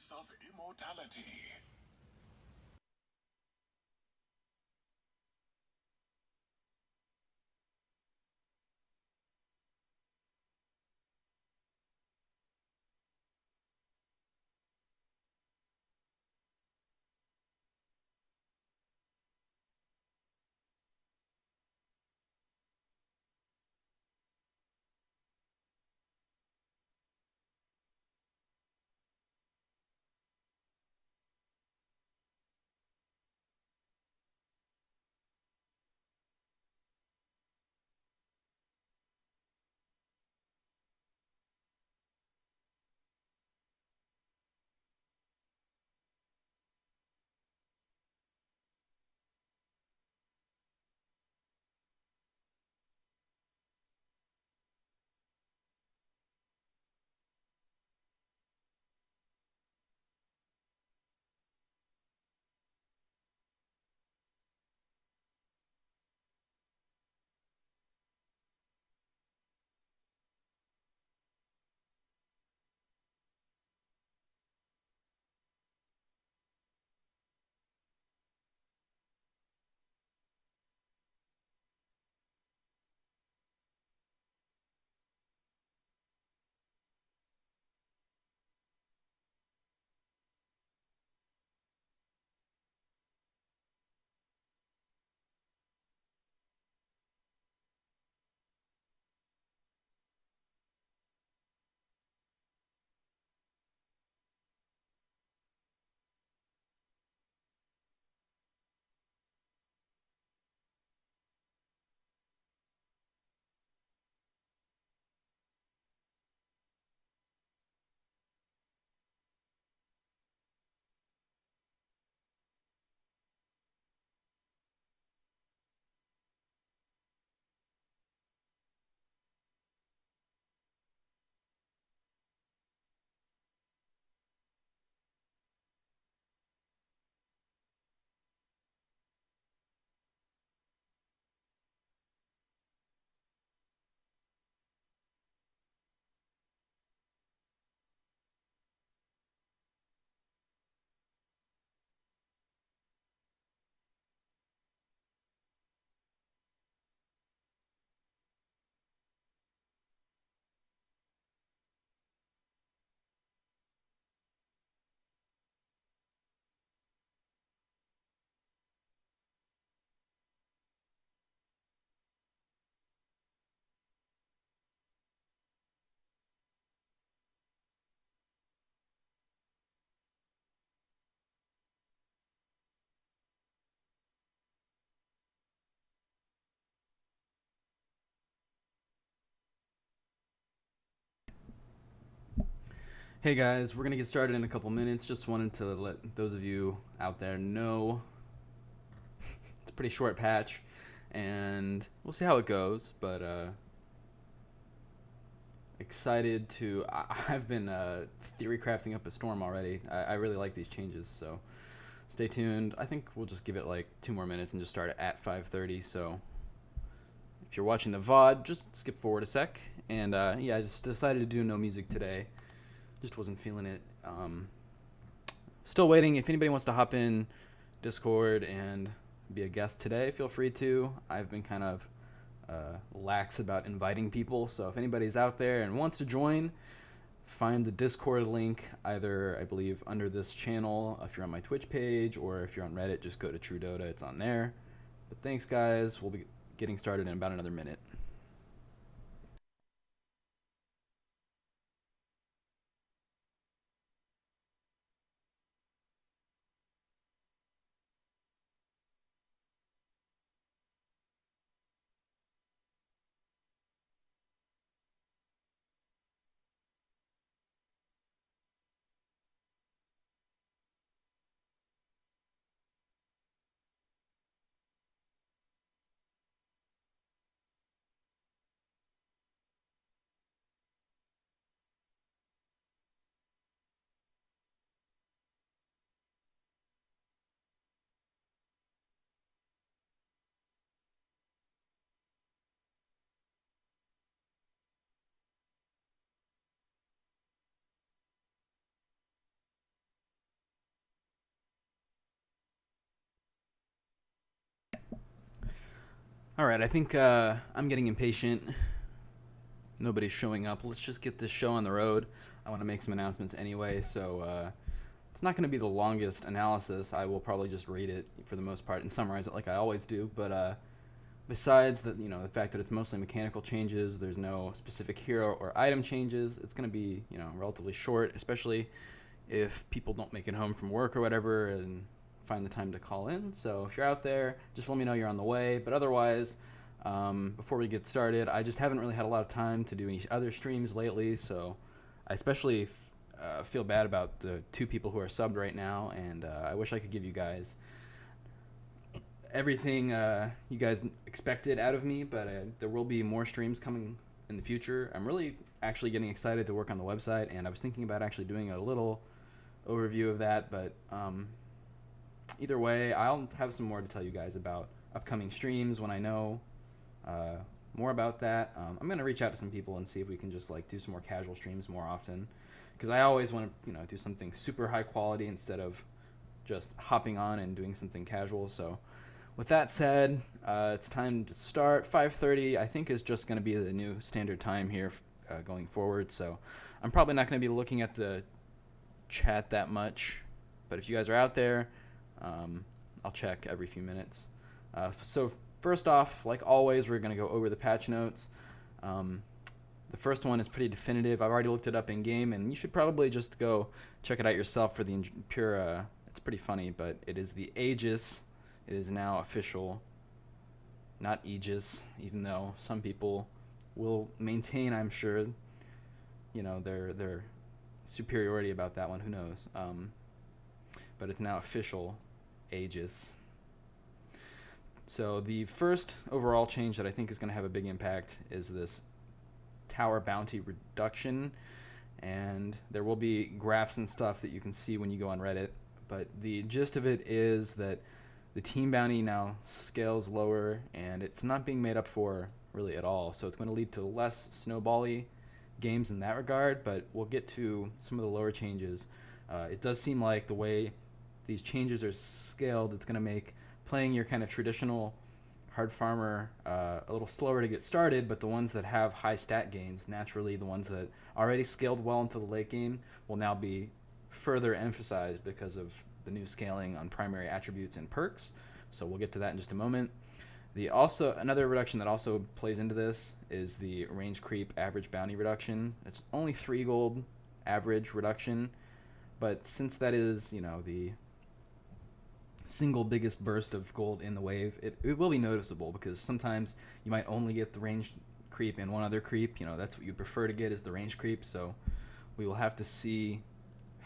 promise of immortality. Hey guys, we're gonna get started in a couple minutes. Just wanted to let those of you out there know it's a pretty short patch, and we'll see how it goes. But excited to. I've been theory crafting up a storm already. I really like these changes, so stay tuned. I think we'll just give it like 2 more minutes and just start at 5:30. So if you're watching the VOD, just skip forward a sec. And yeah, I just decided to do no music today. Just wasn't feeling it. Still waiting. If anybody wants to hop in Discord and be a guest today, feel free to. I've been kind of lax about inviting people, so if anybody's out there and wants to join, find the Discord link either, I believe, under this channel if you're on my Twitch page, or if you're on Reddit, just go to True Dota. It's on there. But thanks, guys. We'll be getting started in about another minute. All right, I think I'm getting impatient. Nobody's showing up. Let's just get this show on the road. I want to make some announcements anyway, so it's not going to be the longest analysis. I will probably just read it for the most part and summarize it like I always do. But besides the fact that it's mostly mechanical changes, there's no specific hero or item changes. It's going to be relatively short, especially if people don't make it home from work or whatever and find the time to call in. So if you're out there, just let me know you're on the way. But otherwise, before we get started, I just haven't really had a lot of time to do any other streams lately, so I especially feel bad about the 2 people who are subbed right now, and I wish I could give you guys everything you guys expected out of me, but there will be more streams coming in the future. I'm really actually getting excited to work on the website, and I was thinking about actually doing a little overview of that, but either way, I'll have some more to tell you guys about upcoming streams when I know more about that. I'm going to reach out to some people and see if we can just do some more casual streams more often, because I always want to do something super high quality instead of just hopping on and doing something casual. So with that said, it's time to start. 5:30 I think is just going to be the new standard time here going forward, so I'm probably not going to be looking at the chat that much, but if you guys are out there, I'll check every few minutes. So first off, like always, we're going to go over the patch notes. The first one is pretty definitive. I've already looked it up in game, and you should probably just go check it out yourself for the pure. It's pretty funny, but it is the Aegis. It is now official, not Aegis, even though some people will maintain, I'm sure, their superiority about that one. Who knows? But it's now official Aegis. So the first overall change that I think is going to have a big impact is this tower bounty reduction, and there will be graphs and stuff that you can see when you go on Reddit, but the gist of it is that the team bounty now scales lower, and it's not being made up for really at all, so it's going to lead to less snowbally games in that regard, but we'll get to some of the lower changes. It does seem like the way these changes are scaled, it's going to make playing your kind of traditional hard farmer a little slower to get started, but the ones that have high stat gains, naturally the ones that already scaled well into the late game, will now be further emphasized because of the new scaling on primary attributes and perks. So we'll get to that in just a moment. Another reduction that also plays into this is the range creep average bounty reduction. It's only 3 gold average reduction, but since that is the single biggest burst of gold in the wave, it will be noticeable, because sometimes you might only get the range creep and one other creep. That's what you prefer to get, is the range creep. So we will have to see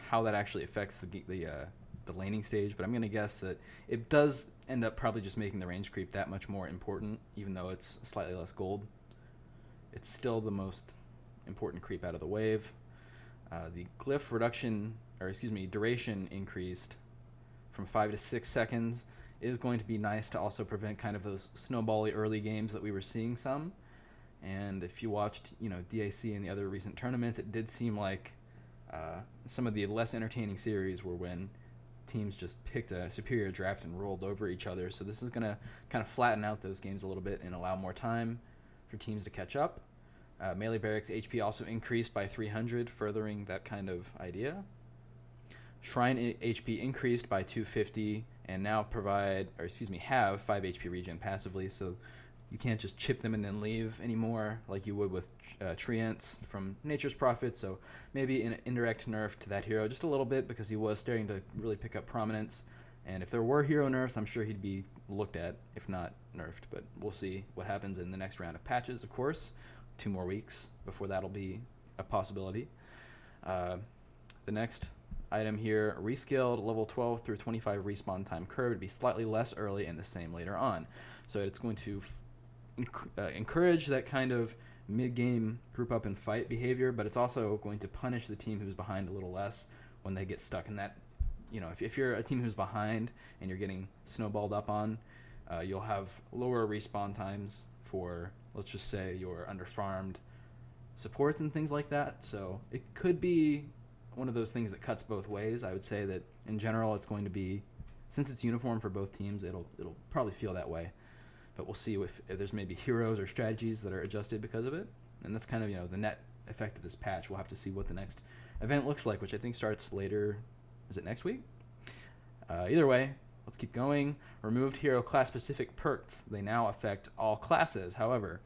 how that actually affects the laning stage, but I'm going to guess that it does end up probably just making the range creep that much more important, even though it's slightly less gold. It's still the most important creep out of the wave. The glyph duration increased from 5 to 6 seconds. Is going to be nice to also prevent kind of those snowbally early games that we were seeing some. And if you watched, DAC and the other recent tournaments, it did seem like some of the less entertaining series were when teams just picked a superior draft and rolled over each other. So this is going to kind of flatten out those games a little bit and allow more time for teams to catch up. Melee Barracks HP also increased by 300, furthering that kind of idea. Shrine HP increased by 250 and now have 5 HP regen passively, so you can't just chip them and then leave anymore like you would with Treants from Nature's Prophet. So maybe an indirect nerf to that hero just a little bit, because he was starting to really pick up prominence, and if there were hero nerfs, I'm sure he'd be looked at, if not nerfed. But we'll see what happens in the next round of patches, of course. 2 more weeks before that'll be a possibility. The next item here, rescaled level 12 through 25 respawn time curve to be slightly less early and the same later on. So it's going to encourage that kind of mid-game group up and fight behavior, but it's also going to punish the team who's behind a little less when they get stuck in that. If you're a team who's behind and you're getting snowballed up on, you'll have lower respawn times for, let's just say, your underfarmed supports and things like that. So it could be one of those things that cuts both ways. I would say that in general it's going to be, since it's uniform for both teams, it'll probably feel that way. but we'll see if there's maybe heroes or strategies that are adjusted because of it. And that's kind of, the net effect of this patch. We'll have to see what the next event looks like, which I think starts later. Is it next week? Either way, let's keep going. Removed hero class-specific perks. They now affect all classes. However,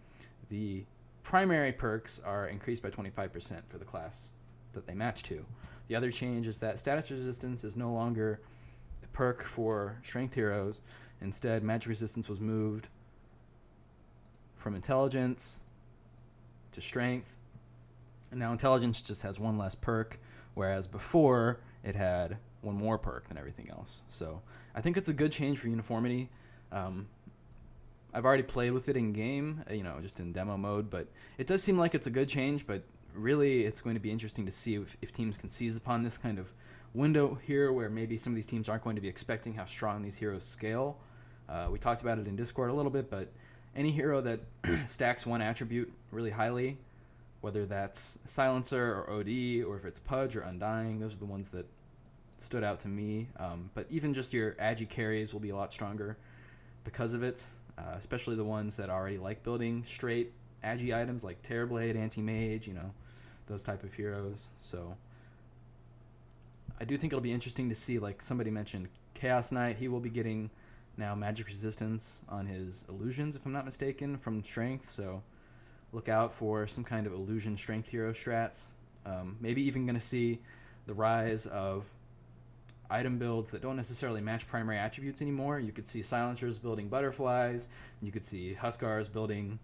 the primary perks are increased by 25% for the class that they match to. The other change is that status resistance is no longer a perk for strength heroes. Instead, magic resistance was moved from intelligence to strength. And now intelligence just has one less perk, whereas before it had one more perk than everything else. So I think it's a good change for uniformity. I've already played with it in game, just in demo mode, but it does seem like it's a good change, but really it's going to be interesting to see if teams can seize upon this kind of window here where maybe some of these teams aren't going to be expecting how strong these heroes scale. We talked about it in Discord a little bit, but any hero that stacks one attribute really highly, whether that's Silencer or OD, or if it's Pudge or Undying, those are the ones that stood out to me. But even just your Agi carries will be a lot stronger because of it, especially the ones that already like building straight Agi items like Terrorblade, Anti-Mage, those type of heroes. So I do think it'll be interesting to see, like somebody mentioned, Chaos Knight. He will be getting now magic resistance on his illusions, if I'm not mistaken, from strength. So look out for some kind of illusion strength hero strats. Maybe even going to see the rise of item builds that don't necessarily match primary attributes anymore. You could see Silencers building butterflies. You could see Huskars building,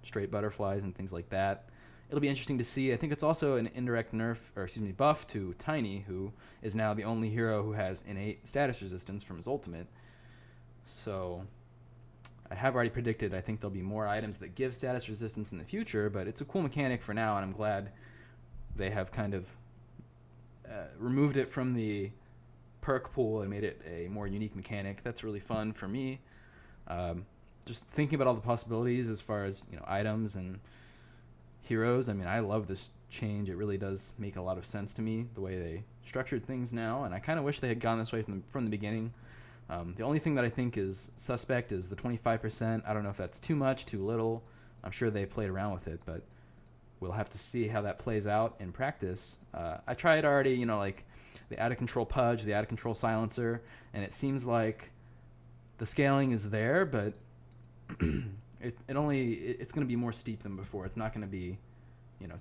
straight butterflies and things like that. It'll be interesting to see. I think it's also an indirect buff to Tiny, who is now the only hero who has innate status resistance from his ultimate. So I have already predicted I think there'll be more items that give status resistance in the future, but it's a cool mechanic for now, and I'm glad they have kind of removed it from the perk pool and made it a more unique mechanic. That's really fun for me. Just thinking about all the possibilities as far as items and heroes. I mean, I love this change. It really does make a lot of sense to me, the way they structured things now, and I kind of wish they had gone this way from the beginning. The only thing that I think is suspect is the 25%. I don't know if that's too much, too little. I'm sure they played around with it, but we'll have to see how that plays out in practice. I tried already, like the out-of-control Pudge, the out-of-control Silencer, and it seems like the scaling is there, but it's going to be more steep than before. It's not going to be,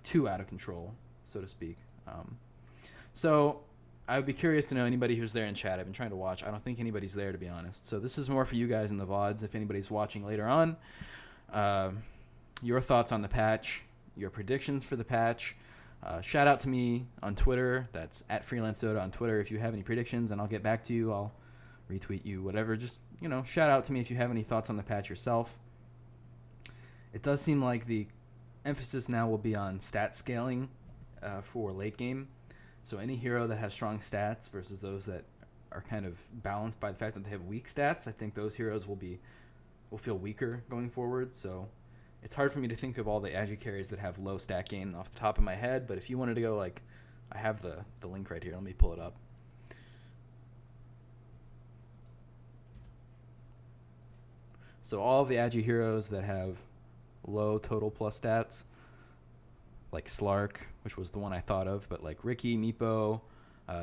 too out of control, so to speak. So I would be curious to know anybody who's there in chat. I've been trying to watch. I don't think anybody's there, to be honest. So this is more for you guys in the VODs, if anybody's watching later on. Your thoughts on the patch, your predictions for the patch. Shout out to me on Twitter. That's @FreelanceDota on Twitter if you have any predictions, and I'll get back to you. I'll retweet you, whatever. Just, shout out to me if you have any thoughts on the patch yourself. It does seem like the emphasis now will be on stat scaling for late game. So any hero that has strong stats versus those that are kind of balanced by the fact that they have weak stats, I think those heroes will feel weaker going forward. So it's hard for me to think of all the Agi carries that have low stat gain off the top of my head, but if you wanted to go, like, I have the link right here. Let me pull it up. So all of the Agi heroes that have low total plus stats, like Slark, which was the one I thought of, but like Riki, Meepo,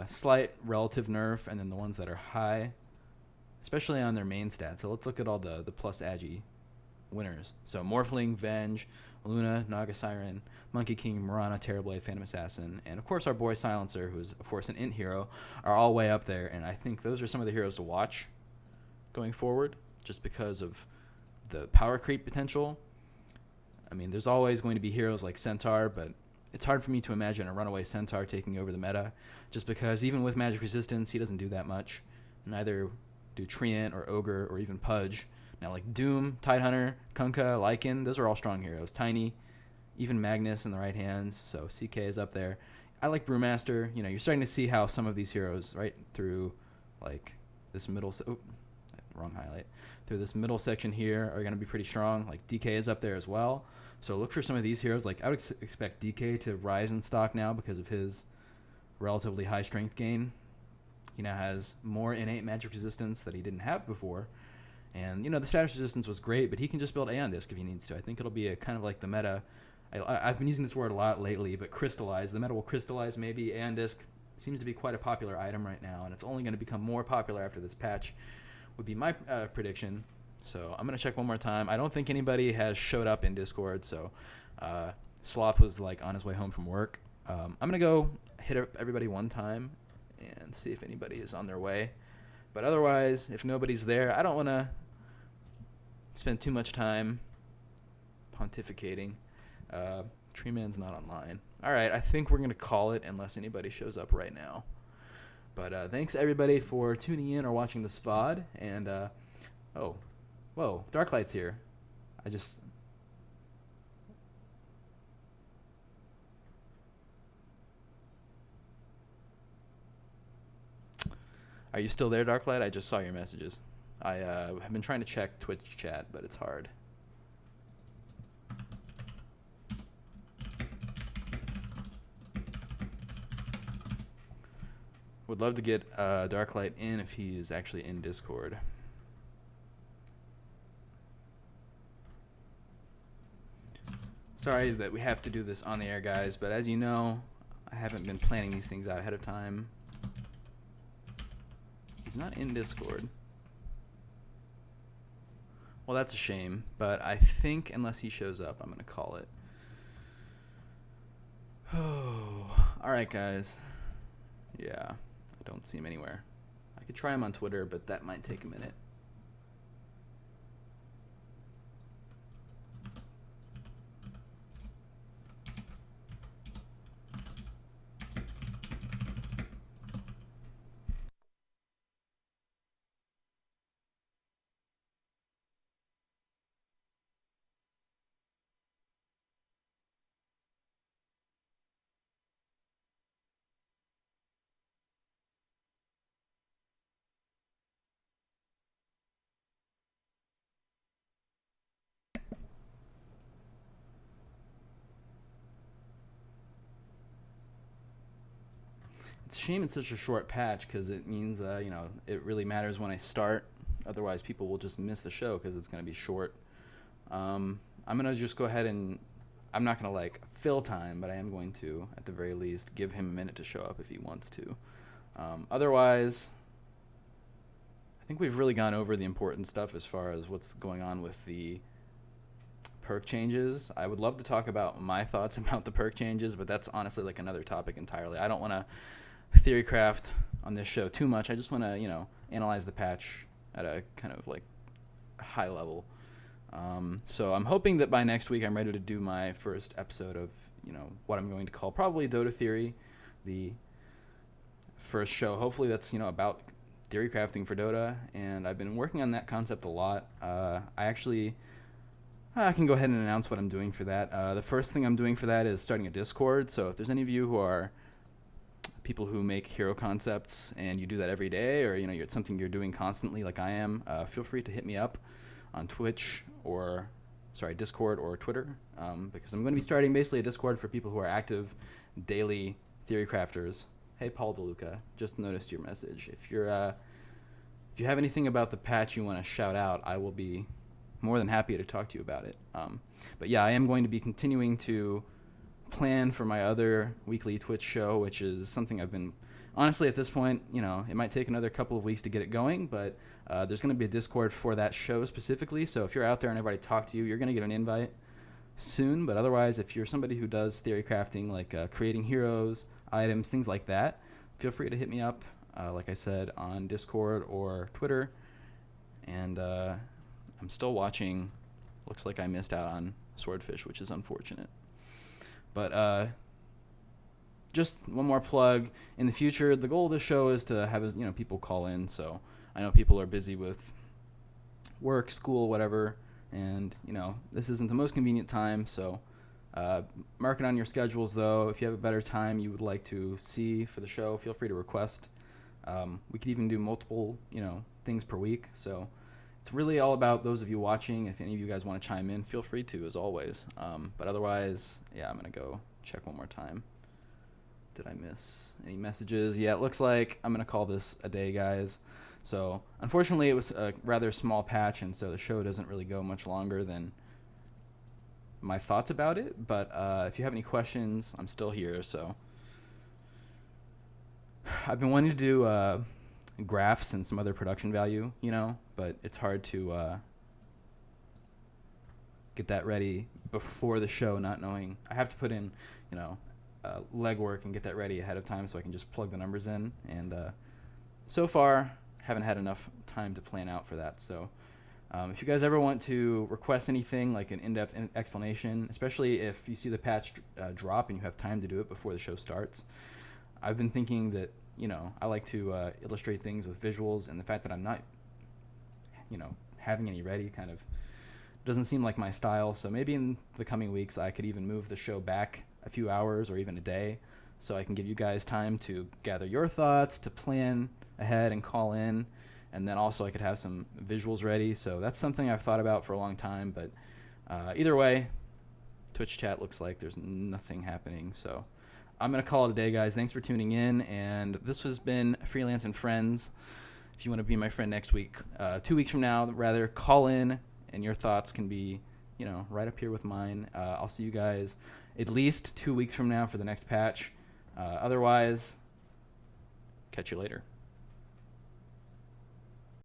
slight relative nerf, and then the ones that are high, especially on their main stats. So let's look at all the plus Agi winners. So Morphling, Venge, Luna, Naga Siren, Monkey King, Mirana, Terrorblade, Phantom Assassin, and of course our boy Silencer, who is of course an int hero, are all way up there, and I think those are some of the heroes to watch going forward, just because of the power creep potential. I mean, there's always going to be heroes like Centaur, but it's hard for me to imagine a runaway Centaur taking over the meta, just because even with magic resistance, he doesn't do that much. Neither do Treant or Ogre or even Pudge. Now, like Doom, Tidehunter, Kunkka, Lycan, those are all strong heroes. Tiny, even Magnus in the right hands, so CK is up there. I like Brewmaster. You're starting to see how some of these heroes, right through like this middle... wrong highlight. Through this middle section here are going to be pretty strong. Like DK is up there as well. So look for some of these heroes. Like I would expect DK to rise in stock now because of his relatively high strength gain. He now has more innate magic resistance that he didn't have before. And the status resistance was great, but he can just build Aeon Disc if he needs to. I think it'll be a kind of like the meta. I've been using this word a lot lately, but crystallize. The meta will crystallize maybe. Aeon Disc seems to be quite a popular item right now, and it's only going to become more popular after this patch, would be my prediction. So I'm going to check one more time. I don't think anybody has showed up in Discord, so Sloth was like on his way home from work. I'm going to go hit up everybody one time and see if anybody is on their way. But otherwise, if nobody's there, I don't want to spend too much time pontificating. Treeman's not online. All right, I think we're going to call it unless anybody shows up right now. But thanks, everybody, for tuning in or watching the SPOD. And, oh, whoa, Darklight's here. Are you still there, Darklight? I just saw your messages. I have been trying to check Twitch chat, but it's hard. Would love to get Darklight in if he is actually in Discord. Sorry that we have to do this on the air, guys, but as you know, I haven't been planning these things out ahead of time. He's not in Discord. Well, that's a shame, but I think unless he shows up, I'm going to call it. Oh, all right, guys. Yeah, I don't see him anywhere. I could try him on Twitter, but that might take a minute. It's a shame it's such a short patch because it means it really matters when I start. Otherwise, people will just miss the show because it's going to be short. I'm going to just go ahead and I'm not going to fill time, but I am going to, at the very least, give him a minute to show up if he wants to. Otherwise, I think we've really gone over the important stuff as far as what's going on with the perk changes. I would love to talk about my thoughts about the perk changes, but that's honestly another topic entirely. I don't want to theorycraft on this show too much. I just want to, analyze the patch at a kind of high level. So I'm hoping that by next week I'm ready to do my first episode of, what I'm going to call probably Dota Theory, the first show. Hopefully that's, about theory crafting for Dota, and I've been working on that concept a lot. I can go ahead and announce what I'm doing for that. The first thing I'm doing for that is starting a Discord, so if there's any of you who are people who make hero concepts and you do that every day, or it's something you're doing constantly like I am, feel free to hit me up on Discord or Twitter, because I'm going to be starting basically a Discord for people who are active daily theory crafters. Hey, Paul DeLuca, just noticed your message. If you have anything about the patch you want to shout out, I will be more than happy to talk to you about it. But yeah, I am going to be continuing to plan for my other weekly Twitch show, which is something I've been, honestly at this point, it might take another couple of weeks to get it going, but there's going to be a Discord for that show specifically, so if you're out there and I've already talked to you, you're going to get an invite soon. But otherwise, if you're somebody who does theory crafting, creating heroes, items, things like that, feel free to hit me up, like I said, on Discord or Twitter. And I'm still watching. Looks like I missed out on Swordfish, which is unfortunate. But just one more plug. In the future, the goal of this show is to have people call in. So I know people are busy with work, school, whatever, and this isn't the most convenient time. So mark it on your schedules, though. If you have a better time you would like to see for the show, feel free to request. We could even do multiple things per week. So it's really all about those of you watching. If any of you guys want to chime in, feel free to, as always. But otherwise, yeah, I'm going to go check one more time. Did I miss any messages? Yeah, it looks like I'm going to call this a day, guys. So unfortunately, it was a rather small patch, and so the show doesn't really go much longer than my thoughts about it. But if you have any questions, I'm still here. So I've been wanting to do graphs and some other production value, but it's hard to get that ready before the show, not knowing. I have to put in, legwork and get that ready ahead of time so I can just plug the numbers in. And so far, haven't had enough time to plan out for that. So if you guys ever want to request anything like an in-depth explanation, especially if you see the patch drop and you have time to do it before the show starts, I've been thinking that, I like to illustrate things with visuals, and the fact that I'm not, having any ready kind of doesn't seem like my style. So maybe in the coming weeks I could even move the show back a few hours or even a day so I can give you guys time to gather your thoughts, to plan ahead and call in, and then also I could have some visuals ready. So that's something I've thought about for a long time, but either way, Twitch chat looks like there's nothing happening. So I'm going to call it a day, guys. Thanks for tuning in, and this has been Freelance and Friends. If you want to be my friend next week, 2 weeks from now, rather, call in, and your thoughts can be, right up here with mine. I'll see you guys at least 2 weeks from now for the next patch. Otherwise, catch you later.